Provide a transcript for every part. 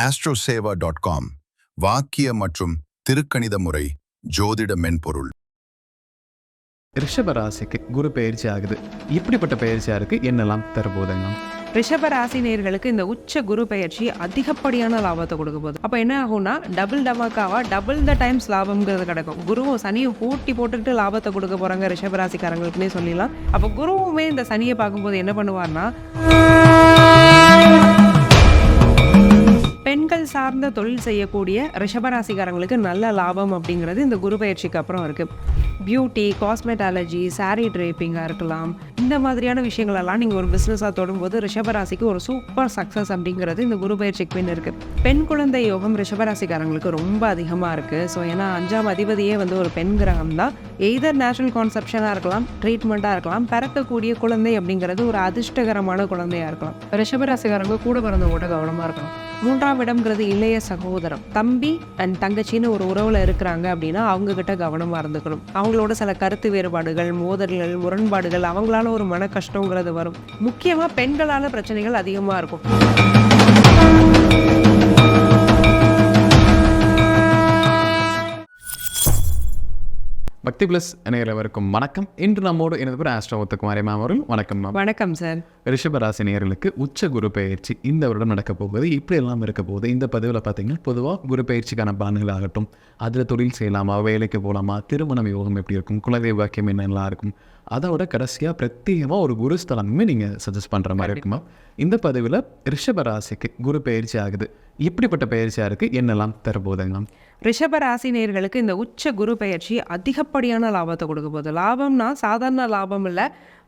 astroseva.com வாக்கிய மற்றும் திருக்கணித முறை ஜோதிட மென்பொருள். ரிஷப ராசிக்கு குரு பயிற்சி ஆகுது. இப்படிப்பட்ட பயிற்சியா இருக்கு, என்னெல்லாம் தரப்போகுதுங்க? ரிஷப ராசி நேயர்களுக்கு இந்த உச்ச குரு பயிற்சி அதிகப்படியான லாபத்தை கொடுக்க போகுது. அப்போ என்ன ஆகும்னா டபுள் டமாக்காவா டபுள் த டைம்ஸ் லாபம்ங்கிறது கிடைக்கும். குருவும் சனியும் போட்டி போட்டுக்கிட்டு லாபத்தை கொடுக்க போறாங்க ரிஷபராசிக்காரங்களுக்குன்னே சொல்லிடலாம். அப்போ குருவுமே இந்த சனியை பார்க்கும்போது என்ன பண்ணுவார்னா, பெண்கள் சார்ந்த தொழில் செய்யக்கூடிய ரிஷபராசிக்காரங்களுக்கு நல்ல லாபம் அப்படிங்கிறது இந்த குரு பயிற்சிக்கு அப்புறம் இருக்குது. பியூட்டி, காஸ்மெட்டாலஜி, சாரீ ட்ரேப்பிங்காக இருக்கலாம். இந்த மாதிரியான விஷயங்களெல்லாம் நீங்கள் ஒரு பிஸ்னஸாக தொடும்போது ரிஷபராசிக்கு ஒரு சூப்பர் சக்ஸஸ் அப்படிங்கிறது இந்த குரு பயிற்சிக்கு பின் இருக்குது. பெண் குழந்தை யோகம் ரிஷபராசிக்காரங்களுக்கு ரொம்ப அதிகமாக இருக்குது. ஸோ ஏன்னா 5ஆம் அதிபதியே ஒரு பெண் கிரகம் தான். எய்தர் நேச்சுரல் கான்செப்ஷனாக இருக்கலாம், ட்ரீட்மெண்ட்டாக இருக்கலாம். பிறக்கக்கூடிய குழந்தை அப்படிங்கிறது ஒரு அதிர்ஷ்டகரமான குழந்தையாக இருக்கலாம். ரிஷபராசிக்காரங்க கூட பிறந்தவங்களோட கவனமாக இருக்கணும். 3ஆம் இடம்ங்கிறது இளைய சகோதரம், தம்பி அண்ட் தங்கச்சின்னு ஒரு உறவுல இருக்கிறாங்க அப்படின்னா அவங்க கிட்ட கவனமா இருந்துக்கணும். அவங்களோட சில கருத்து வேறுபாடுகள், மோதல்கள், முரண்பாடுகள், அவங்களால ஒரு மன கஷ்டங்கிறது வரும். முக்கியமா பெண்களால பிரச்சனைகள் அதிகமா இருக்கும். பக்தி பிளஸ் நேயர்களுக்கும் வணக்கம். இன்று நம்மோடு எனது பேர் ஆஸ்ட்ரோ முத்துக்குமாரி மேம் அவர்கள். வணக்கம் மேம். வணக்கம் சார். ரிஷபராசி நேயர்களுக்கு உச்ச குரு பயிற்சி இந்த வருடம் நடக்க போகுது. இப்படி எல்லாம் இருக்க போகுது. இந்த பதிவில் பார்த்தீங்கன்னா பொதுவாக குரு பயிற்சிக்கான பலன்கள் ஆகட்டும், அதில் தொழில் செய்யலாமா, வேலைக்கு போகலாமா, திருமணம் யோகம் எப்படி இருக்கும், குலதெய்வ வாக்கியம் என்னெல்லாம் இருக்கும், அதோட கடைசியாக பிரத்யேகமாக ஒரு குரு ஸ்தலமே நீங்கள் சஜஸ்ட் பண்ணுற மாதிரி இருக்குமா? இந்த பதிவில் ரிஷபராசிக்கு குரு பயிற்சி ஆகுது. இப்படிப்பட்ட பயிற்சியாக இருக்குது, என்னெல்லாம் தரப்போகுதுங்க? ரிஷப ராசி நேயர்களுக்கு இந்த உச்ச குரு பயிற்சி அதிகப்படியான லாபத்தை கொடுக்க போகுது. லாபம்னா சாதாரண லாபம் இல்லை,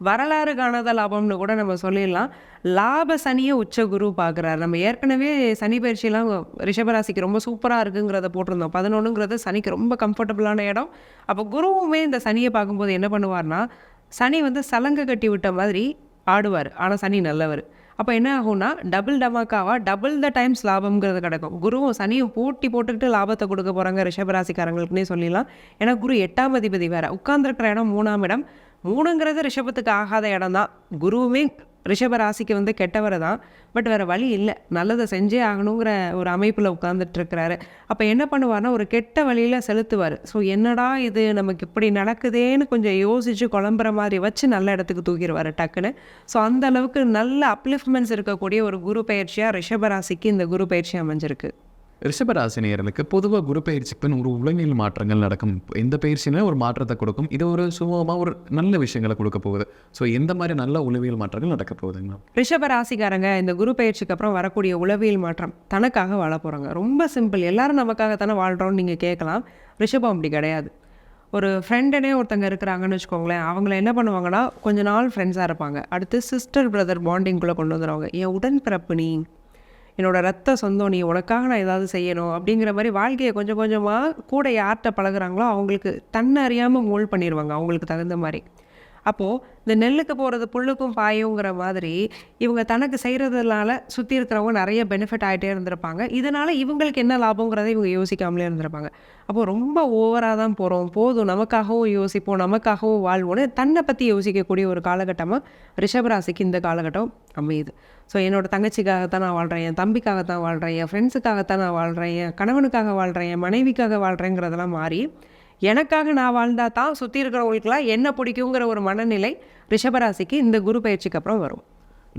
வரலாறு காணாத லாபம்னு கூட நம்ம சொல்லிடலாம். லாப சனியை உச்ச குரு பார்க்குறாரு. நம்ம ஏற்கனவே சனி பயிற்சியெல்லாம் ரிஷபராசிக்கு ரொம்ப சூப்பராக இருக்குங்கிறத போட்டிருந்தோம். 11ங்கிறது சனிக்கு ரொம்ப கம்ஃபர்டபுளான இடம். அப்போ குருவுமே இந்த சனியை பார்க்கும்போது என்ன பண்ணுவார்னா, சனி சலங்கை கட்டி விட்ட மாதிரி ஆடுவார். ஆனால் சனி நல்லவர். அப்போ என்ன ஆகும்னா டபுள் டமாக்காவா டபுள் த டைம்ஸ் லாபம்ங்கிறது கிடைக்கும். குருவும் சனியும் போட்டி போட்டுக்கிட்டு லாபத்தை கொடுக்க போகிறாங்க ரிஷபராசிக்காரங்களுக்குன்னே சொல்லிடலாம். ஏன்னா குரு 8ஆம் அதிபதி வேறு, உட்கார்ந்துருக்கிற இடம் 3ஆம் இடம். 3ங்கிறது ரிஷபத்துக்கு ஆகாத இடம் தான். குருவுமே ரிஷபராசிக்கு கெட்டவரை தான், பட் வேறு வழி இல்லை, நல்லதை செஞ்சே ஆகணுங்கிற ஒரு அமைப்பில் உட்கார்ந்துட்டுருக்கிறாரு. அப்போ என்ன பண்ணுவார்னா ஒரு கெட்ட வழியில் செலுத்துவார். ஸோ என்னடா இது நமக்கு இப்படி நடக்குதேன்னு கொஞ்சம் யோசித்து குழம்புற மாதிரி வச்சு நல்ல இடத்துக்கு தூக்கிடுவார் டக்குன்னு. ஸோ அந்த அளவுக்கு நல்ல அப்லிஃப்ட்மெண்ட்ஸ் இருக்கக்கூடிய ஒரு குரு பயிற்சியாக ரிஷபராசிக்கு இந்த குரு பயிற்சி அமைஞ்சிருக்கு. ரிஷபராசினியர்களுக்கு பொதுவாக குரு பயிற்சிக்கு பின் ஒரு உளவியல் மாற்றங்கள் நடக்கும். எந்த பயிற்சியுமே ஒரு மாற்றத்தை கொடுக்கும். இது ஒரு சுமூகமாக ஒரு நல்ல விஷயங்களை கொடுக்க போகுது. ஸோ எந்த மாதிரி நல்ல உளவியல் மாற்றங்கள் நடக்க போகுதுங்க? ரிஷபராசிக்காரங்க இந்த குரு பயிற்சிக்கு அப்புறம் வரக்கூடிய உளவியல் மாற்றம், தனக்காக வாழ போகிறாங்க. ரொம்ப சிம்பிள். எல்லாரும் நமக்காகத்தானே வாழ்கிறோன்னு நீங்கள் கேட்கலாம். ரிஷபம் அப்படி கிடையாது. ஒரு ஃப்ரெண்டுனே ஒருத்தங்க இருக்கிறாங்கன்னு வச்சுக்கோங்களேன். அவங்கள என்ன பண்ணுவாங்கன்னா கொஞ்ச நாள் ஃப்ரெண்ட்ஸாக இருப்பாங்க. அடுத்து சிஸ்டர் பிரதர் பாண்டிங்குள்ளே கொண்டு வந்துடுவாங்க. என் உடன்பிறப்பு நீ, என்னோட ரத்த சொந்தம் நீ, உனக்காக நான் ஏதாவது செய்யணும் அப்படிங்கிற மாதிரி வாழ்க்கையை கொஞ்சம் கொஞ்சமாக கூட யார்கிட்ட பழகுறாங்களோ அவங்களுக்கு தன்னை அறியாமல் மோல்ட் பண்ணிடுவாங்க அவங்களுக்கு தகுந்த மாதிரி. அப்போது இந்த நெல்லுக்கு போகிறது புல்லுக்கும் பாயுங்கிற மாதிரி இவங்க தனக்கு செய்கிறதுனால சுற்றி இருக்கிறவங்க நிறைய பெனிஃபிட் ஆகிட்டே இருந்திருப்பாங்க. இதனால் இவங்களுக்கு என்ன லாபங்கிறத இவங்க யோசிக்காமலே இருந்திருப்பாங்க. அப்போது ரொம்ப ஓவராக தான் போகிறோம், போதும் நமக்காகவும் யோசிப்போம், நமக்காகவும் வாழ்வோன்னு தன்னை பற்றி யோசிக்கக்கூடிய ஒரு காலகட்டமாக ரிஷபராசிக்கு இந்த காலகட்டம் அமையுது. ஸோ என்னோடய தங்கச்சிக்காகத்தான் நான் வாழ்கிறேன், என் தம்பிக்காகத்தான் வாழ்கிறேன், என் ஃப்ரெண்ட்ஸுக்காகத்தான் நான் வாழ்கிறேன், என் கணவனுக்காக வாழ்கிறேன், என் மனைவிக்காக வாழ்கிறேங்கிறதெல்லாம் மாறி எனக்காக நான் வாழ்ந்தா தான் சுற்றி இருக்கிறவங்களுக்குலாம் என்ன பிடிக்குங்கிற ஒரு மனநிலை ரிஷபராசிக்கு இந்த குரு பயிற்சிக்கு அப்புறம் வரும்.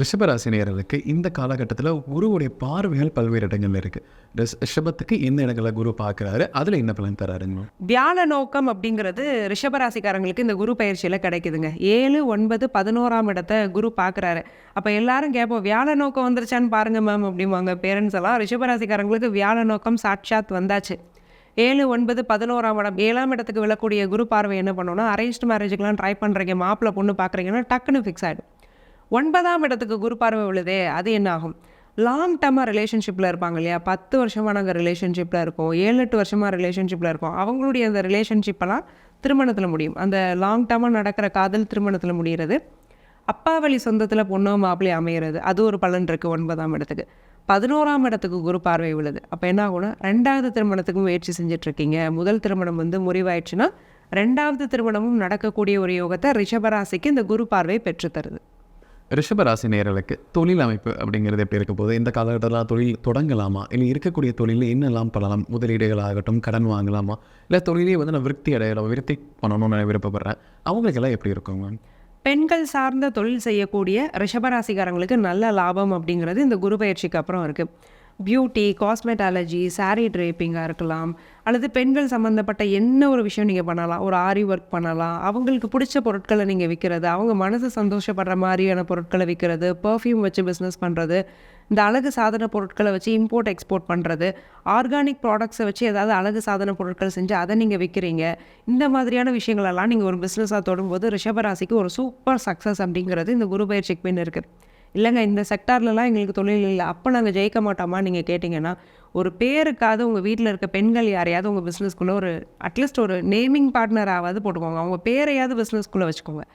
ரிஷபராசினியர்களுக்கு இந்த காலகட்டத்தில் குருவுடைய பார்வைகள் பல்வேறு இடங்கள்ல இருக்குது. ரிஷபத்துக்கு எந்த இடங்களை குரு பார்க்குறாரு, அதில் என்ன பலன் தராருங்க? வியாழ நோக்கம் அப்படிங்கிறது ரிஷபராசிக்காரங்களுக்கு இந்த குரு பயிற்சியில் கிடைக்குதுங்க. 7, 9, 11ஆம் இடத்தை குரு பார்க்குறாரு. அப்போ எல்லாரும் கேட்போம், வியாழ நோக்கம் வந்துருச்சான்னு பாருங்க மேம் அப்படிம்பாங்க பேரண்ட்ஸ் எல்லாம். ரிஷபராசிக்காரங்களுக்கு வியாழ நோக்கம் சாட்சாத் வந்தாச்சு. 7, 9, 11ஆம் இடம், 7ஆம் இடத்துக்கு விழக்கூடிய குரு பார்வை என்ன பண்ணோன்னா, அரேஞ்ச்டு மேரேஜுக்கெலாம் ட்ரை பண்ணுறீங்க, மாப்பிள்ளை பொண்ணு பார்க்குறீங்கன்னா டக்குன்னு ஃபிக்ஸ் ஆகிடும். 9ஆம் இடத்துக்கு குரு பார்வை விழுதே, அது என்ன ஆகும்? லாங் டர்மாக ரிலேஷன்ஷிப்பில் இருப்பாங்க இல்லையா, 10 வருஷமாக நாங்கள் ரிலேஷன்ஷிப்பில் இருக்கோம், 7-8 வருஷமாக ரிலேஷன்ஷிப்பில் இருக்கோம், அவங்களுடைய அந்த ரிலேஷன்ஷிப்பெல்லாம் திருமணத்தில் முடியும். அந்த லாங் டர்மாக நடக்கிற காதல் திருமணத்தில் முடிகிறது. அப்பா வழி சொந்தத்தில் பொண்ணோ மாப்பிள்ளை அமைகிறது, அது ஒரு பலன் இருக்குது 9ஆம் இடத்துக்கு. 11ஆம் இடத்துக்கு குரு பார்வை விழுது. அப்போ என்ன ஆகும்னா 2வது திருமணத்துக்கும் முயற்சி செஞ்சிட்ருக்கீங்க, முதல் திருமணம் முறிவாயிடுச்சுன்னா 2வது திருமணமும் நடக்கக்கூடிய ஒரு யோகத்தை ரிஷபராசிக்கு இந்த குரு பார்வை பெற்றுத்தருது. ரிஷபராசி நேயர்களுக்கு தொழில் அமைப்பு அப்படிங்கிறது எப்படி இருக்க போகுது? இந்த காலகட்டத்தில் தொழில் தொடங்கலாமா? இல்லை இருக்கக்கூடிய தொழிலில் என்னெல்லாம் பண்ணலாம்? முதலீடுகளாகட்டும், கடன் வாங்கலாமா? இல்லை தொழிலே வந்து நான் விருத்தி பண்ணணும்னு நான் விருப்பப்படுறேன், அவங்களுக்கெல்லாம் எப்படி இருக்குங்க? பெண்கள் சார்ந்த தொழில் செய்யக்கூடிய ரிஷபராசிக்காரங்களுக்கு நல்ல லாபம் அப்படிங்கிறது இந்த குரு பயிற்சிக்கு அப்புறம் இருக்குது. பியூட்டி, காஸ்மெட்டாலஜி, சாரீ ட்ரேப்பிங்காக இருக்கலாம், அல்லது பெண்கள் சம்மந்தப்பட்ட என்ன ஒரு விஷயம் நீங்கள் பண்ணலாம். ஒரு ஆரி ஒர்க் பண்ணலாம், அவங்களுக்கு பிடிச்ச பொருட்களை நீங்கள் விற்கிறது, அவங்க மனசு சந்தோஷப்படுற மாதிரியான பொருட்களை விற்கிறது, பர்ஃப்யூம் வச்சு பிஸ்னஸ் பண்ணுறது, இந்த அழகு சாதன பொருட்களை வச்சு இம்போர்ட் எக்ஸ்போர்ட் பண்ணுறது, ஆர்கானிக் ப்ராடக்ட்ஸை வச்சு ஏதாவது அழகு சாதன பொருட்கள் செஞ்சு அதை நீங்கள் விற்கிறீங்க. இந்த மாதிரியான விஷயங்களெல்லாம் நீங்கள் ஒரு பிஸ்னஸாக தொடும்போது ரிஷபராசிக்கு ஒரு சூப்பர் சக்ஸஸ் அப்படிங்கிறது இந்த குரு பயிற்சிக்கு பின் இருக்குது. இல்லைங்க இந்த செக்டார்லலாம் எங்களுக்கு தொழில் இல்லை, அப்போ நாங்கள் ஜெயிக்க மாட்டோமா நீங்கள் கேட்டிங்கன்னா, ஒரு பேருக்காவது உங்கள் வீட்டில் இருக்க பெண்கள் யாரையாவது உங்கள் பிஸ்னஸ்க்குள்ளே ஒரு அட்லீஸ்ட் ஒரு நேமிங் பார்ட்னராவது போட்டுக்கோங்க, அவங்க பேரையாவது பிஸ்னஸ்க்குள்ளே வச்சுக்கோங்க.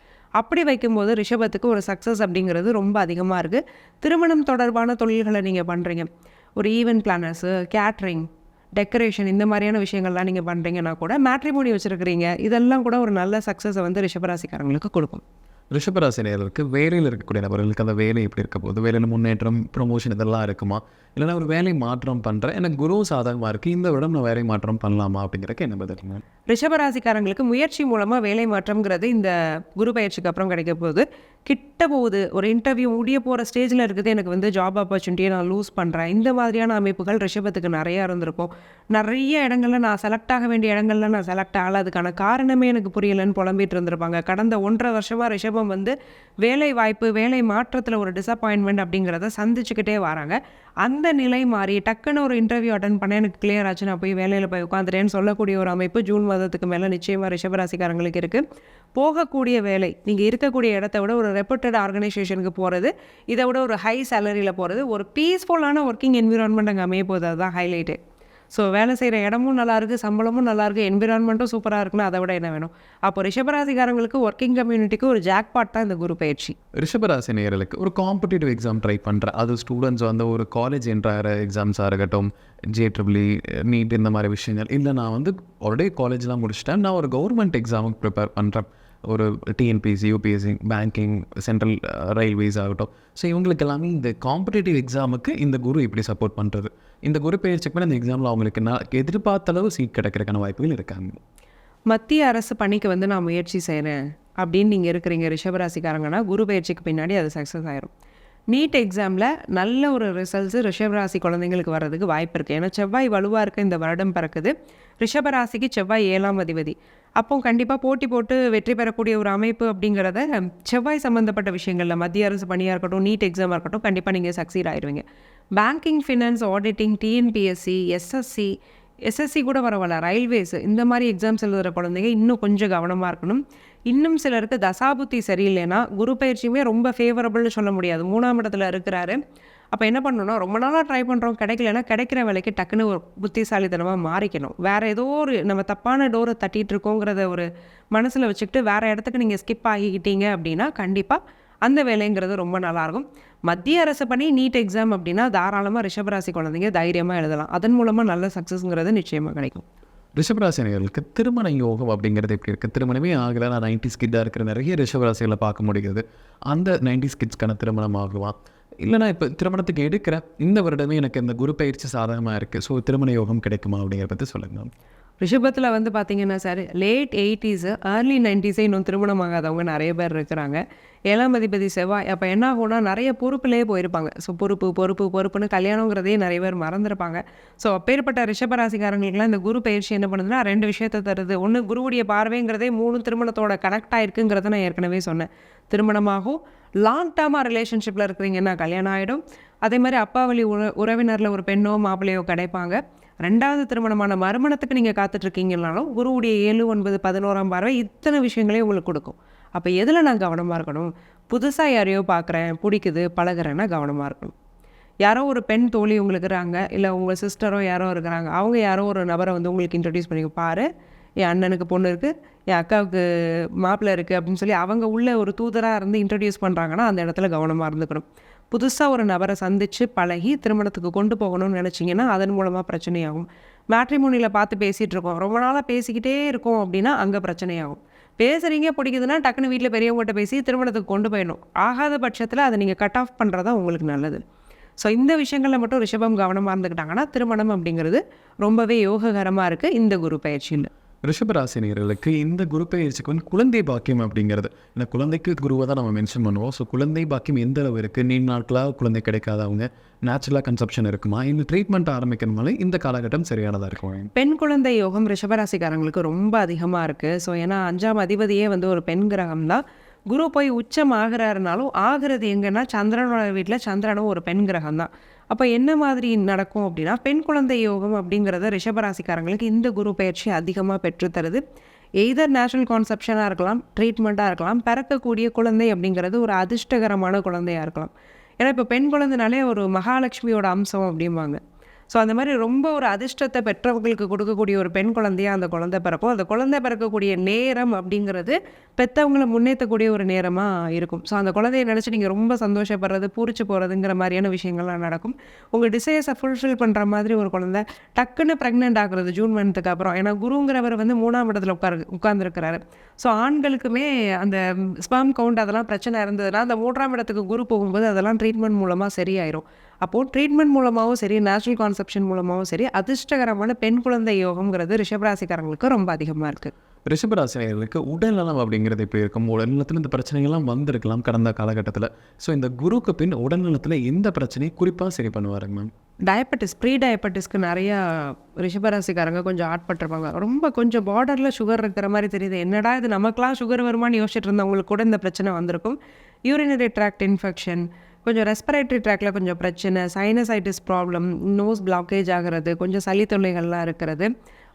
அப்படி வைக்கும்போது ரிஷபத்துக்கு ஒரு சக்ஸஸ் அப்படிங்கிறது ரொம்ப அதிகமாக இருக்குது. திருமணம் தொடர்பான தொழில்களை நீங்கள் பண்ணுறீங்க, ஒரு ஈவென்ட் பிளானர்ஸு, கேட்ரிங், டெக்கரேஷன், இந்த மாதிரியான விஷயங்கள்லாம் நீங்கள் பண்ணுறீங்கன்னா கூட, மேட்ரிமோனி வச்சுருக்கிறீங்க, இதெல்லாம் கூட ஒரு நல்ல சக்ஸஸை வந்து ரிஷபராசிக்காரங்களுக்கு கொடுக்கும். ரிஷபராசி நேயர்களுக்கு வேலையில் இருக்கக்கூடிய நபர்களுக்கு அந்த வேலை எப்படி இருக்க போகுது? வேலையில் முன்னேற்றம், ப்ரொமோஷன் இதெல்லாம் இருக்குமா? இல்லைனா ஒரு வேலை மாற்றம் பண்ணுறேன், எனக்கு குரு சாதகமாக இருக்குது, இந்த விடம் நான் வேலை மாற்றம் பண்ணலாமா அப்படிங்கிறக்கு என்ன பதிலுங்க? ரிஷபராசிக்காரங்களுக்கு முயற்சி மூலமாக வேலை மாற்றம்ங்கிறது இந்த குரு பயிற்சிக்கு அப்புறம் கிடைக்க போகுது. கிட்ட போகுது, ஒரு இன்டர்வியூ முடிய போகிற ஸ்டேஜில் இருக்குது, எனக்கு வந்து ஜாப் ஆப்பர்ச்சுனிட்டியை நான் லூஸ் பண்ணுறேன், இந்த மாதிரியான அமைப்புகள் ரிஷபத்துக்கு நிறையா இருந்திருக்கும். நிறைய இடங்களில் நான் செலக்ட் ஆக வேண்டிய இடங்களில் நான் செலக்ட் ஆகலை, அதுக்கான காரணமே எனக்கு புரியலைன்னு புலம்பிட்டு இருந்திருப்பாங்க. கடந்த 1.5 வருஷமாக ரிஷபம் வந்து வேலை வாய்ப்பு, வேலை மாற்றத்தில் ஒரு டிசப்பாயின்மெண்ட் அப்படிங்கிறத சந்திச்சுக்கிட்டே வராங்க. அந்த நிலை மாறி டக்குன்னு ஒரு இன்டர்வியூ அட்டன் பண்ண எனக்கு கிளியர் ஆச்சு, நான் போய் வேலையில் போய் உட்காந்துட்டேன்னு சொல்லக்கூடிய ஒரு அமைப்பு ஜூன் மாதத்துக்கு மேலே நிச்சயமாக ரிஷபராசிக்காரங்களுக்கு இருக்குது. போகக்கூடிய வேலை, நீங்கள் இருக்கக்கூடிய இடத்த விட ஒரு ரெப்யூட்டட் ஆர்கனைசேஷனுக்கு போகிறது, இதை விட ஒரு ஹை சேலரியில் போகிறது, ஒரு பீஸ்ஃபுல்லான ஒர்க்கிங் என்விரான்மெண்ட் அங்கே அமைய போகுது, அதுதான் ஹைலைட்டு. ஸோ வேலை செய்கிற இடமும் நல்லாயிருக்கு, சம்பளமும் நல்லாயிருக்கு, என்விரான்மெண்ட்டும் சூப்பராக இருக்குன்னா அதை விட என்ன வேணும்? அப்போ ரிஷபராசிக்காரங்களுக்கு ஒர்க்கிங் கம்யூனிட்டிக்கு ஒரு ஜாக்பாட் தான் இந்த குரு பயிற்சி. ரிஷபராசி நேயர்களுக்கு ஒரு காம்படிட்டிவ் எக்ஸாம் ட்ரை பண்ணுறேன், அது ஸ்டூடெண்ட்ஸ் வந்து ஒரு காலேஜ் என்ட்ராகிற எக்ஸாம்ஸாக இருக்கட்டும், JEE, நீட், இந்த மாதிரி விஷயங்கள். இல்லை நான் வந்து ஆல்ரெடி காலேஜ்லாம் முடிச்சிட்டேன், நான் ஒரு கவர்மெண்ட் எக்ஸாமுக்கு ப்ரிப்பேர் பண்ணுறேன், ஒரு TNPSC, UPSC, banking, central railways ஆகட்டும். ஸோ இவங்களுக்கு எல்லாமே இந்த காம்படிட்டிவ் எக்ஸாமுக்கு இந்த குரு இப்படி சப்போர்ட் பண்ணுறது, இந்த குரு பயிற்சிக்கு மேலே இந்த எக்ஸாமில் அவங்களுக்கு நான் எதிர்பார்த்த அளவு சீட் கிடைக்கிறதுக்கான வாய்ப்புகள் இருக்காங்க. மத்திய அரசு பணிக்கு வந்து நான் முயற்சி செய்கிறேன் அப்படின்னு நீங்கள் இருக்கிறீங்க ரிஷபராசிக்காரங்கன்னா, குரு பயிற்சிக்கு பின்னாடி அது சக்ஸஸ் ஆயிரும். நீட் எக்ஸாமில் நல்ல ஒரு ரிசல்ட்ஸு ரிஷபராசி குழந்தைங்களுக்கு வர்றதுக்கு வாய்ப்பு இருக்குது. ஏன்னா செவ்வாய் வலுவாக இருக்க இந்த வருடம் பிறக்குது. ரிஷபராசிக்கு செவ்வாய் 7ஆம் அதிபதி. அப்போ கண்டிப்பாக போட்டி போட்டு வெற்றி பெறக்கூடிய ஒரு அமைப்பு அப்படிங்கிறத செவ்வாய் சம்மந்தப்பட்ட விஷயங்களில் மத்திய அரசு பணியாக இருக்கட்டும், நீட் எக்ஸாமாக இருக்கட்டும், கண்டிப்பாக நீங்கள் சக்சீட் ஆயிடுவீங்க. Banking, finance, auditing, TNPSC, SSC கூட பரவாயில்ல, ரயில்வேஸ், இந்த மாதிரி எக்ஸாம்ஸ் எழுதுகிற குழந்தைங்க இன்னும் கொஞ்சம் கவனமாக இருக்கணும். இன்னும் சிலருக்கு தசாபுத்தி சரியில்லைன்னா குரு பயிற்சியுமே ரொம்ப ஃபேவரபிள்னு சொல்ல முடியாது. 3ஆம் இடத்துல இருக்கிறாரு. அப்போ என்ன பண்ணணும்னா, ரொம்ப நாளாக ட்ரை பண்ணுறோம், கிடைக்கலன்னா கிடைக்கிற வேலைக்கு டக்குன்னு ஒரு புத்திசாலித்தனமாக மாறிக்கணும். வேறு ஏதோ ஒரு நம்ம தப்பான டோரை தட்டிகிட்டு இருக்கோங்கிறத ஒரு மனசில் வச்சுக்கிட்டு வேறு இடத்துக்கு நீங்கள் ஸ்கிப் ஆகிக்கிட்டீங்க அப்படின்னா கண்டிப்பாக அந்த வேலைங்கிறது ரொம்ப நல்லாயிருக்கும். மத்திய அரசு பணி, நீட் எக்ஸாம் அப்படின்னா தாராளமாக ரிஷபராசி குழந்தைங்க தைரியமாக எழுதலாம். அதன் மூலமாக நல்ல சக்ஸஸ்ங்கிறது நிச்சயமாக கிடைக்கும். ரிஷபராசினியர்களுக்கு திருமண யோகம் அப்படிங்கிறது எப்படி இருக்குது? திருமணமே ஆகலை, நான் 90s கிட்டாக இருக்கிற நிறைய ரிஷபராசிகளை பார்க்க முடிகிறது. அந்த 90s கிட்ஸ்க்கான திருமணம் ஆகுமா? இல்லைனா இப்போ திருமணத்துக்கு எடுக்கிறேன், இந்த வருடமே எனக்கு இந்த குரு பயிற்சி சாதகமாக இருக்குது, ஸோ திருமண யோகம் கிடைக்குமா அப்படிங்கிறத பற்றி சொல்லுங்கள். ரிஷபத்தில் வந்து பார்த்திங்கன்னா sir, late 80s early 90s இன்னும் திருமணம் ஆகாதவங்க நிறைய பேர் இருக்கிறாங்க. 7ஆம் அதிபதி செவ்வாய். அப்போ என்ன ஆகும்னா, நிறைய பொறுப்புலேயே போயிருப்பாங்க. ஸோ பொறுப்புன்னு கல்யாணங்கிறதே நிறைய பேர் மறந்துருப்பாங்க. ஸோ அப்பேற்பட்ட ரிஷபராசிக்காரங்களுக்குலாம் இந்த குரு பயிற்சி என்ன பண்ணுதுன்னா 2 விஷயத்தை தருது. ஒன்று, குருவுடைய பார்வைங்கிறதே 3 திருமணத்தோட கனெக்ட் ஆகிருக்குங்கிறத நான் ஏற்கனவே சொன்னேன். திருமணமாகும், லாங் டேர்மாக ரிலேஷன்ஷிப்பில் இருக்கிறீங்கன்னா கல்யாணம் ஆகிடும். அதே மாதிரி அப்பா வழி உறவினரில் ஒரு பெண்ணோ மாப்பிள்ளையோ கிடைப்பாங்க. 2வது திருமணமான மறுமணத்துக்கு நீங்கள் காத்துட்ருக்கீங்கனாலும் குருவுடைய 7, 9, 11ஆம் பார்வை இத்தனை விஷயங்களையும் உங்களுக்கு கொடுக்கும். அப்போ எதில் நான் கவனமாக இருக்கணும்? புதுசாக யாரையோ பார்க்குறேன், பிடிக்குது, பழகிறேன்னா கவனமாக இருக்கணும். யாரோ ஒரு பெண் தோழி உங்களுக்கு இருக்கிறாங்க, இல்லை உங்கள் சிஸ்டரோ யாரோ இருக்கிறாங்க, அவங்க யாரோ ஒரு நபரை வந்து உங்களுக்கு இன்ட்ரடியூஸ் பண்ணி பாரு, என் அண்ணனுக்கு பொண்ணு இருக்குது, என் அக்காவுக்கு மாப்பிள்ளை இருக்குது அப்படின்னு சொல்லி அவங்க உள்ள ஒரு தூதராக இருந்து இன்ட்ரடியூஸ் பண்ணுறாங்கன்னா அந்த இடத்துல கவனமாக இருந்துக்கணும். புதுசாக ஒரு நபரை சந்தித்து பழகி திருமணத்துக்கு கொண்டு போகணும்னு நினச்சிங்கன்னா அதன் மூலமாக பிரச்சனையாகும். மேட்ரிமோனியில் பார்த்து பேசிகிட்டு இருக்கோம், ரொம்ப நாளாக பேசிக்கிட்டே இருக்கோம் அப்படின்னா அங்கே பிரச்சனையாகும். பேசுகிறீங்க பிடிக்குதுன்னா டக்குன்னு வீட்டில் பெரியவங்ககிட்ட பேசி திருமணத்துக்கு கொண்டு போயிடணும். ஆகாத பட்சத்தில் அதை நீங்கள் கட் ஆஃப் பண்ணுறது தான் உங்களுக்கு நல்லது. ஸோ இந்த விஷயங்களில் மட்டும் ரிஷபம் கவனமாக இருந்துக்கிட்டாங்கன்னா திருமணம் அப்படிங்கிறது ரொம்பவே யோககரமாக இருக்குது இந்த குரு பயிற்சியில். ரிஷபராசினியர்களுக்கு இந்த குரு பயிற்சிக்கு வந்து குழந்தை பாக்கியம் அப்படிங்கிறது, இந்த குழந்தைக்கு குருவை தான் நம்ம மென்ஷன் பண்ணுவோம். ஸோ குழந்தை பாக்கியம் எந்த அளவு இருக்குது, நீண்ட நாட்களாக குழந்தை கிடைக்காதவங்க, நேச்சுரலாக கன்செப்ஷன் இருக்குமா, இந்த ட்ரீட்மெண்ட் ஆரம்பிக்கணுமாலே இந்த காலகட்டம் சரியானதாக இருக்கும். பெண் குழந்தை யோகம் ரிஷபராசிக்காரங்களுக்கு ரொம்ப அதிகமாக இருக்குது. ஸோ ஏன்னா 5ஆம் அதிபதியே வந்து ஒரு பெண் கிரகம் தான். குரு போய் உச்சம் ஆகிறாருனாலும் ஆகிறது எங்கன்னா சந்திரனோட வீட்டில் சந்திரனும் ஒரு பெண் கிரகம் தான். அப்போ என்ன மாதிரி நடக்கும் அப்படின்னா, பெண் குழந்தை யோகம் அப்படிங்கிறத ரிஷபராசிக்காரங்களுக்கு இந்த குரு பயிற்சி அதிகமாக பெற்றுத்தருது. எய்தர் நேச்சுரல் கான்செப்ஷனாக இருக்கலாம், ட்ரீட்மெண்ட்டாக இருக்கலாம், பிறக்கக்கூடிய குழந்தை அப்படிங்கிறது ஒரு அதிர்ஷ்டகரமான குழந்தையாக இருக்கலாம். ஏன்னா இப்போ பெண் குழந்தைனாலே ஒரு மகாலட்சுமியோட அம்சம் அப்படிம்பாங்க. ஸோ அந்த மாதிரி ரொம்ப ஒரு அதிர்ஷ்டத்தை பெற்றவங்களுக்கு கொடுக்கக்கூடிய ஒரு பெண் குழந்தையாக அந்த குழந்தை பிறக்கும். அந்த குழந்தை பிறக்கக்கூடிய நேரம் அப்படிங்கிறது பெற்றவங்களை முன்னேற்றக்கூடிய ஒரு நேரமாக இருக்கும். ஸோ அந்த குழந்தைய நினச்சி நீங்கள் ரொம்ப சந்தோஷப்படுறது, பூரிச்சு போகிறதுங்கிற மாதிரியான விஷயங்கள்லாம் நடக்கும். உங்கள் டிசைர்ஸை ஃபுல்ஃபில் பண்ணுற மாதிரி ஒரு குழந்தை டக்குன்னு ப்ரெக்னென்ட் ஆகுறது ஜூன் மந்த்துக்கு அப்புறம். ஏன்னா குருங்கிறவர் வந்து 3ஆம் இடத்துல உட்கார்ந்துருக்கிறாரு. ஸோ ஆண்களுக்குமே அந்த ஸ்பெர்ம் கவுண்ட் அதெல்லாம் பிரச்சனை இருந்ததுன்னா அந்த 3ஆம் இடத்துக்கு குரு போகும்போது அதெல்லாம் ட்ரீட்மெண்ட் மூலமாக சரியாயிரும். அப்போது ட்ரீட்மெண்ட் மூலமாகவும் சரி, நேச்சுரல் கான்செப்ஷன் மூலமாகவும் சரி, அதிர்ஷ்டகரமான பெண் குழந்தை யோகம்ங்கிறது ரிஷபராசிக்காரங்களுக்கு ரொம்ப அதிகமாக இருக்குது. ரிஷபராசினியர்களுக்கு உடல்நலம் அப்படிங்கிறது எப்படி இருக்கும்? உடல்நலத்தில் இந்த பிரச்சனைகள்லாம் வந்திருக்கலாம் கடந்த காலகட்டத்தில். ஸோ இந்த குருக்கு பின் உடல்நலத்தில் எந்த பிரச்சனையும் குறிப்பாக சரி பண்ணுவாருங்க மேம்? டயபெட்டிஸ், ப்ரீ டயபெட்டிஸ்க்கு நிறையா ரிஷபராசிக்காரங்க கொஞ்சம் ஆட்பட்டிருப்பாங்க. ரொம்ப கொஞ்சம் பார்டரில் சுகர் இருக்கிற மாதிரி தெரியுது, என்னடா இது நமக்கெலாம் சுகர் வருமானு யோசிச்சுட்டு இருந்தவங்களுக்கு கூட இந்த பிரச்சனை வந்திருக்கும். யூரினரி ட்ராக்ட் இன்ஃபெக்ஷன், கொஞ்சம் ரெஸ்பிரேட்டரி ட்ராக்டில் கொஞ்சம் பிரச்சனை, சைனசைட்டிஸ் ப்ராப்ளம், நோஸ் பிளாக்கேஜ் ஆகிறது, கொஞ்சம் சளி தொல்லைகள்லாம் இருக்கிறது,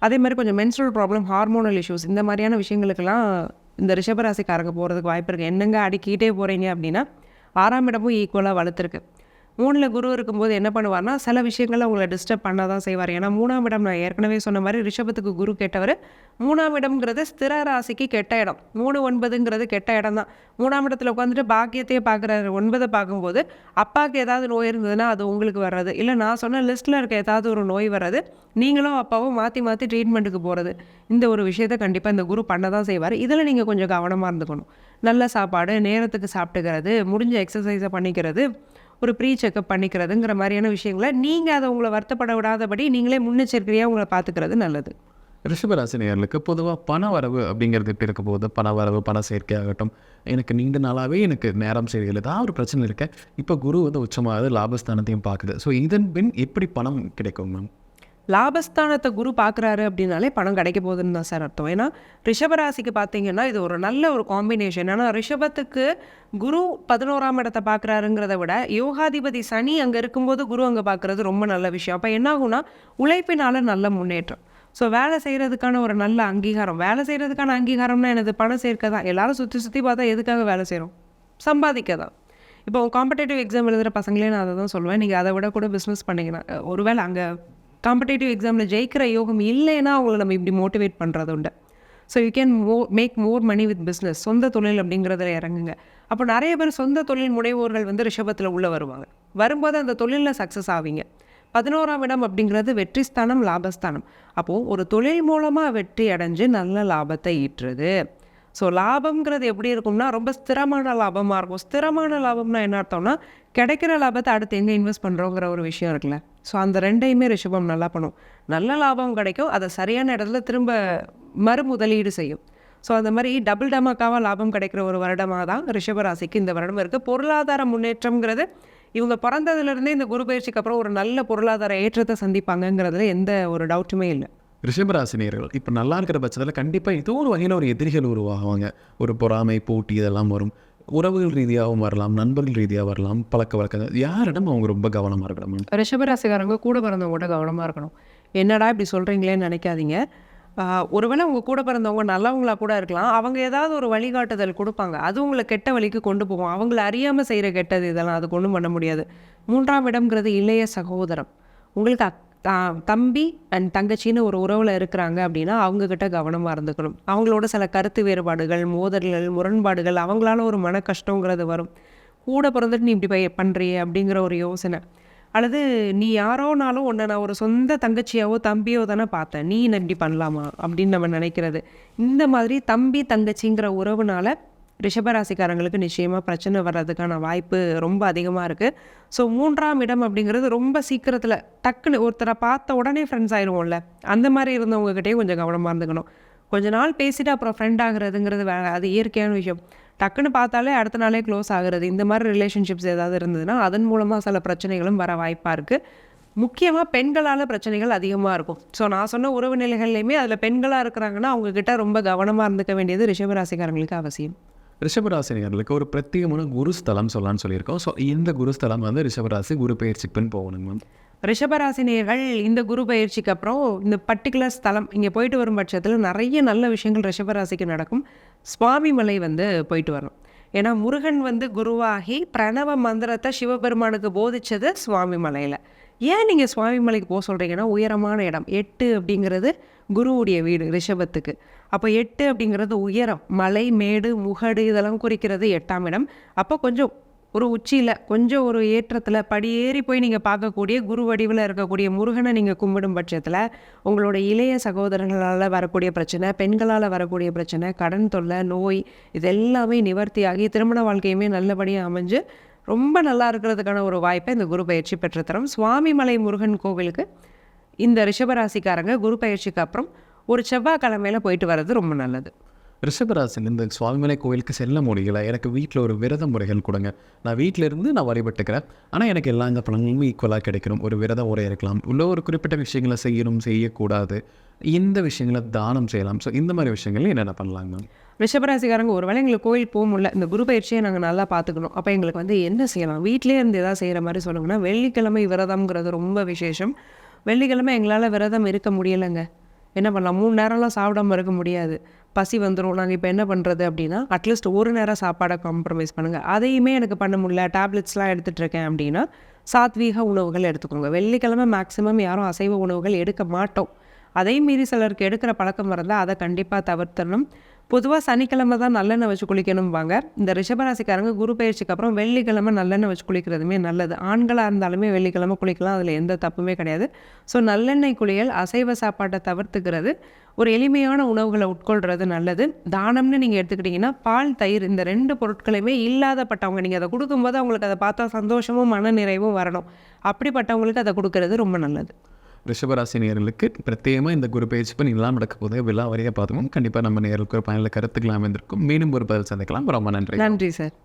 அதே மாதிரி கொஞ்சம் மென்ஸ்ட்ரல் ப்ராப்ளம், ஹார்மோனல் இஷ்யூஸ், இந்த மாதிரியான விஷயங்களுக்கெல்லாம் இந்த ரிஷபராசிக்காரங்க போகிறதுக்கு வாய்ப்பு இருக்குது. என்னங்க அடிக்கிட்டே போகிறீங்க அப்படின்னா 6ஆம் இடமும் ஈக்குவலாக வளர்த்துருக்கு. 3ல் குரு இருக்கும்போது என்ன பண்ணுவார்னா, சில விஷயங்களில் உங்களை டிஸ்டர்ப் பண்ண தான் செய்வார். ஏன்னா 3ஆம் இடம், நான் ஏற்கனவே சொன்ன மாதிரி ரிஷபத்துக்கு குரு கெட்டவர். 3ஆம் இடம்ங்கிறது ஸ்திர ராசிக்கு கெட்ட இடம். 3, 9ங்கிறது கெட்ட இடம் தான். 3ஆம் இடத்துல உட்காந்துட்டு பாக்கியத்தையே பார்க்குறாரு. 9 பார்க்கும்போது அப்பாவுக்கு ஏதாவது நோய் இருந்ததுன்னா அது உங்களுக்கு வர்றது, இல்லை நான் சொன்ன லிஸ்ட்டில் இருக்க ஏதாவது ஒரு நோய் வர்றது, நீங்களும் அப்பாவும் மாற்றி மாற்றி ட்ரீட்மெண்ட்டுக்கு போகிறது, இந்த ஒரு விஷயத்தை கண்டிப்பாக இந்த குரு பண்ண தான் செய்வார். இதில் நீங்கள் கொஞ்சம் கவனமாக இருந்துக்கணும். நல்ல சாப்பாடு நேரத்துக்கு சாப்பிட்டுக்கிறது, முடிஞ்ச எக்ஸசைஸை பண்ணிக்கிறது, ஒரு ப்ரீ செக்கப் பண்ணிக்கிறதுங்கிற மாதிரியான விஷயங்களை நீங்கள் அதை உங்களை வருத்தப்பட விடாதபடி நீங்களே முன்னெச்சரிக்கையாக உங்களை பார்த்துக்கிறது நல்லது. ரிஷபராசினியர்களுக்கு பொதுவாக பண வரவு அப்படிங்கிறது எப்படி இருக்க போகுது? பண வரவு, பண சேர்க்கை ஆகட்டும், எனக்கு நீண்ட நாளாகவே எனக்கு நேரம் சரியில்லை, தான் ஒரு பிரச்சனை இருக்கு. இப்போ குரு வந்து உச்சமாகுது, லாபஸ்தானத்தையும் பார்க்குது. ஸோ இதன் பின் எப்படி பணம் கிடைக்கும் மேம்? லாபஸ்தானத்தை குரு பார்க்குறாரு அப்படின்னாலே பணம் கிடைக்க போகுதுன்னு தான் சார் அர்த்தம். ஏன்னா ரிஷபராசிக்கு பார்த்தீங்கன்னா இது ஒரு நல்ல ஒரு காம்பினேஷன். ஏன்னா ரிஷபத்துக்கு குரு 11ஆம் இடத்தை பார்க்குறாருங்கிறத விட யோகாதிபதி சனி அங்கே இருக்கும்போது குரு அங்கே பார்க்குறது ரொம்ப நல்ல விஷயம். அப்போ என்ன ஆகும்னா, உழைப்பினால நல்ல முன்னேற்றம். ஸோ வேலை செய்கிறதுக்கான ஒரு நல்ல அங்கீகாரம். வேலை செய்கிறதுக்கான அங்கீகாரம்னா எனது பணம் சேர்க்க தான். எல்லோரும் சுற்றி சுற்றி பார்த்தா எதுக்காக வேலை செய்கிறோம்? சம்பாதிக்க தான். இப்போ காம்படேட்டிவ் எக்ஸாம் எழுதுகிற பசங்களே நான் அதை தான் சொல்லுவேன், நீங்கள் அதை விட கூட பிஸ்னஸ் பண்ணிங்கன்னா, ஒருவேளை அங்கே காம்படேட்டிவ் எக்ஸாமில் ஜெயிக்கிற யோகம் இல்லைன்னா அவங்கள நம்ம இப்படி மோட்டிவேட் பண்ணுறது உண்டு. So you can make more money with business. சொந்த தொழில் அப்படிங்கிறதுல இறங்குங்க. அப்போ நிறைய பேர் சொந்த தொழில் முனைவோர்கள் வந்து ரிஷபத்தில் உள்ளே வருவாங்க. வரும்போது அந்த தொழிலில் சக்ஸஸ் ஆவீங்க. 11ஆம் இடம் அப்படிங்கிறது வெற்றி ஸ்தானம், லாபஸ்தானம். அப்போது ஒரு தொழில் மூலமாக வெற்றி அடைஞ்சு நல்ல லாபத்தை ஈட்டுறது. ஸோ லாபம்ங்கிறது எப்படி இருக்கும்னா ரொம்ப ஸ்திரமான லாபமாக இருக்கும். ஸ்திரமான லாபம்னா என்ன அர்த்தம்னா, கிடைக்கிற லாபத்தை அடுத்து எங்கே இன்வெஸ்ட் பண்ணுறோங்கிற ஒரு விஷயம் இருக்குல்ல. ஸோ அந்த ரெண்டையுமே ரிஷபம் நல்லா பண்ணும். நல்ல லாபம் கிடைக்கும், அதை சரியான இடத்துல திரும்ப மறுமுதலீடு செய்யும். ஸோ அந்த மாதிரி டபுள் டமாக்காவாக லாபம் கிடைக்கிற ஒரு வருடமாக தான் ரிஷபராசிக்கு இந்த வருடம் இருக்குது. பொருளாதார முன்னேற்றம்ங்கிறது இவங்க பிறந்ததுலேருந்தே இந்த குரு பயிற்சிக்கு அப்புறம் ஒரு நல்ல பொருளாதார ஏற்றத்தை சந்திப்பாங்கங்கிறதுல எந்த ஒரு டவுட்டுமே இல்லை. ரிஷபராசினியர்கள் இப்போ நல்லா இருக்கிற பட்சத்தில் கண்டிப்பாக ஏதோ ஒரு வகையில் ஒரு எதிரிகள் உருவாகுவாங்க. ஒரு பொறாமை, போட்டி இதெல்லாம் வரும். உறவுகள் ரீதியாகவும் வரலாம், நண்பர்கள் ரீதியாக வரலாம், பழக்க வழக்கங்கள். யாரிடம் அவங்க ரொம்ப கவனமாக இருக்கணும்? ரிஷபராசிக்காரங்க கூட பிறந்தவங்க கூட கவனமாக இருக்கணும். என்னடா இப்படி சொல்கிறீங்களேன்னு நினைக்காதீங்க. ஒருவேளை உங்கள் கூட பிறந்தவங்க நல்லவங்களா கூட இருக்கலாம். அவங்க ஏதாவது ஒரு வழிகாட்டுதல் கொடுப்பாங்க, அது உங்களை கெட்ட வழிக்கு கொண்டு போகும். அவங்கள அறியாமல் செய்கிற கெட்டது இதெல்லாம் அதுக்கு ஒன்றும் பண்ண முடியாது. 3ஆம் இடம்ங்கிறது இளைய சகோதரம். உங்களுக்கு தம்பி அண்ட் தங்கச்சின்னு ஒரு உறவில் இருக்கிறாங்க அப்படின்னா அவங்கக்கிட்ட கவனமாக இருந்துக்கணும். அவங்களோட சில கருத்து வேறுபாடுகள், மோதல்கள், முரண்பாடுகள், அவங்களால ஒரு மன கஷ்டங்கிறது வரும். கூட பிறந்துட்டு நீ இப்படி பண்ணுறியே அப்படிங்கிற ஒரு யோசனை. அல்லது நீ யாரோனாலும் உன்னை நான் ஒரு சொந்த தங்கச்சியாவோ தம்பியோ தானே பார்த்தேன், நீ என்ன இப்படி பண்ணலாமா அப்படின்னு நம்ம நினைக்கிறது. இந்த மாதிரி தம்பி தங்கச்சிங்கிற உறவுனால ரிஷபராசிக்காரங்களுக்கு நிச்சயமாக பிரச்சனை வர்றதுக்கான வாய்ப்பு ரொம்ப அதிகமாக இருக்குது. ஸோ 3ஆம் இடம் அப்படிங்கிறது ரொம்ப சீக்கிரத்தில் டக்குன்னு ஒருத்தரை பார்த்த உடனே ஃப்ரெண்ட்ஸ் ஆயிடுவோம்ல, அந்த மாதிரி இருந்தவங்ககிட்டயே கொஞ்சம் கவனமாக இருந்துக்கணும். கொஞ்ச நாள் பேசிட்டு அப்புறம் ஃப்ரெண்ட் ஆகுறதுங்கிறது அது இயற்கையான விஷயம். டக்குன்னு பார்த்தாலே அடுத்த நாளே க்ளோஸ் ஆகுறது, இந்த மாதிரி ரிலேஷன்ஷிப்ஸ் ஏதாவது இருந்ததுன்னா அதன் மூலமாக சில பிரச்சனைகளும் வர வாய்ப்பாக இருக்குது. முக்கியமாக பெண்களால் பிரச்சனைகள் அதிகமாக இருக்கும். ஸோ நான் சொன்ன உறவு நிலைகள்லையுமே அதில் பெண்களாக இருக்கிறாங்கன்னா அவங்கக்கிட்ட ரொம்ப கவனமாக இருந்துக்க வேண்டியது ரிஷபராசிக்காரங்களுக்கு அவசியம். ரிஷபராசினியர்களுக்கு ஒரு பிரத்யேகமான குருஸ்தலம் சொல்லலாம்னு சொல்லியிருக்கோம். ஸோ இந்த குருஸ்தலம் வந்து ரிஷபராசி குரு பயிற்சிக்கு பின் போகணுங்க மேம். ரிஷபராசினியர்கள் இந்த குரு பயிற்சிக்கு அப்புறம் இந்த பர்டிகுலர் ஸ்தலம் இங்கே போயிட்டு வரும் பட்சத்தில் நிறைய நல்ல விஷயங்கள் ரிஷபராசிக்கு நடக்கும். சுவாமிமலை வந்து போயிட்டு வரணும். ஏன்னா முருகன் வந்து குருவாகி பிரணவ மந்திரத்தை சிவபெருமானுக்கு போதிச்சது சுவாமிமலையில். ஏன் நீங்கள் சுவாமிமலைக்கு போக சொல்கிறீங்கன்னா உயரமான இடம். 8 அப்படிங்கிறது குருவுடைய வீடு ரிஷபத்துக்கு. அப்போ 8 அப்படிங்கிறது உயரம், மலை, மேடு, முகடு இதெல்லாம் குறிக்கிறது 8ஆம் இடம். அப்போ கொஞ்சம் ஒரு உச்சியில் கொஞ்சம் ஒரு ஏற்றத்தில் படியேறி போய் நீங்கள் பார்க்கக்கூடிய குரு வடிவில் இருக்கக்கூடிய முருகனை நீங்கள் கும்பிடும் பட்சத்தில் உங்களோட இளைய சகோதரர்களால் வரக்கூடிய பிரச்சனை, பெண்களால் வரக்கூடிய பிரச்சனை, கடன் தொல்லை, நோய் இது எல்லாமே நிவர்த்தியாகி திருமண வாழ்க்கையுமே நல்லபடியாக அமைஞ்சு ரொம்ப நல்லா இருக்கிறதுக்கான ஒரு வாய்ப்பை இந்த குரு பயிற்சி பெற்றுத்தரும். சுவாமிமலை முருகன் கோவிலுக்கு இந்த ரிஷபராசிக்காரங்க குரு பயிற்சிக்கு அப்புறம் ஒரு செவ்வாய்க்கிழமையில போயிட்டு வர்றது ரொம்ப நல்லது. ரிஷபராசின் இந்த சுவாமிமலை கோயிலுக்கு செல்ல முடியல, எனக்கு வீட்டில் ஒரு விரத முறைகள் கொடுங்க, நான் வீட்டில் இருந்து நான் வழிபட்டுக்கிறேன், ஆனால் எனக்கு எல்லா இந்த பலன்களும் ஈக்குவலாக கிடைக்கணும், ஒரு விரத முறை இருக்கலாம், உள்ள ஒரு குறிப்பிட்ட விஷயங்களை செய்யணும், செய்யக்கூடாது, இந்த விஷயங்களை தானம் செய்யலாம். ஸோ இந்த மாதிரி விஷயங்கள் என்னென்ன பண்ணலாங்க? ரிஷபராசிக்காரங்க ஒருவேளை எங்களுக்கு கோயில் போக முடியல, இந்த குரு பயிற்சியை நாங்கள் நல்லா பார்த்துக்கணும், அப்போ எங்களுக்கு வந்து என்ன செய்யலாம், வீட்டிலே இருந்து எதாவது செய்கிற மாதிரி சொல்லுங்கன்னா, வெள்ளிக்கிழமை விரதம்ங்கிறது ரொம்ப விசேஷம். வெள்ளிக்கிழமை எங்களால் விரதம் இருக்க முடியலைங்க, என்ன பண்ணலாம், 3 நேரம்லாம் சாப்பிடாம இருக்க முடியாது, பசி வந்துடும், நாங்கள் இப்போ என்ன பண்ணுறது அப்படின்னா அட்லீஸ்ட் ஒரு நேரம் சாப்பாடை காம்ப்ரமைஸ் பண்ணுங்கள். அதையுமே எனக்கு பண்ண முடியல, டேப்லெட்ஸ்லாம் எடுத்துகிட்ருக்கேன் அப்படின்னா சாத்வீக உணவுகள் எடுத்துக்கோங்க. வெள்ளிக்கிழமை மேக்ஸிமம் யாரும் அசைவ உணவுகள் எடுக்க மாட்டோம். அதையும் மீறி சிலருக்கு எடுக்கிற பழக்கம் இருந்தால் அதை கண்டிப்பாக தவிர்த்தணும். பொதுவாக சனிக்கிழமை தான் நல்லெண்ணெய் வச்சு குளிக்கணும்பாங்க. இந்த ரிஷபராசிக்காரங்க குரு பயிற்சிக்கு அப்புறம் வெள்ளிக்கிழமை நல்லெண்ணெய் வச்சு குளிக்கிறதுமே நல்லது. ஆண்களாக இருந்தாலுமே வெள்ளிக்கிழமை குளிக்கலாம், அதில் எந்த தப்புமே கிடையாது. ஸோ நல்லெண்ணெய் குளியல், அசைவ சாப்பாட்டை தவிர்த்துக்கிறது, ஒரு எளிமையான உணவுகளை உட்கொள்கிறது நல்லது. தானம்னு நீங்கள் எடுத்துக்கிட்டிங்கன்னா பால், தயிர் இந்த 2 பொருட்களையுமே இல்லாதப்பட்டவங்க நீங்கள் அதை கொடுக்கும்போது அவங்களுக்கு அதை பார்த்தா சந்தோஷமும் மன நிறைவும் வரணும். அப்படிப்பட்டவங்களுக்கு அதை கொடுக்கறது ரொம்ப நல்லது. ரிஷபராசி நேயர்களுக்கு பிரத்யேகமாக இந்த குரு பயிற்சி பண்ணி எல்லாம் நடக்க போது விழா வரையாக பார்த்துக்கோங்க. கண்டிப்பாக நம்ம நேயர்களுக்கு ஒரு பயனில் கருத்துக்கள் அமைந்திருக்கும். மீண்டும் ஒரு பதில் சந்திக்கலாம். ரொம்ப நன்றி. நன்றி சார்.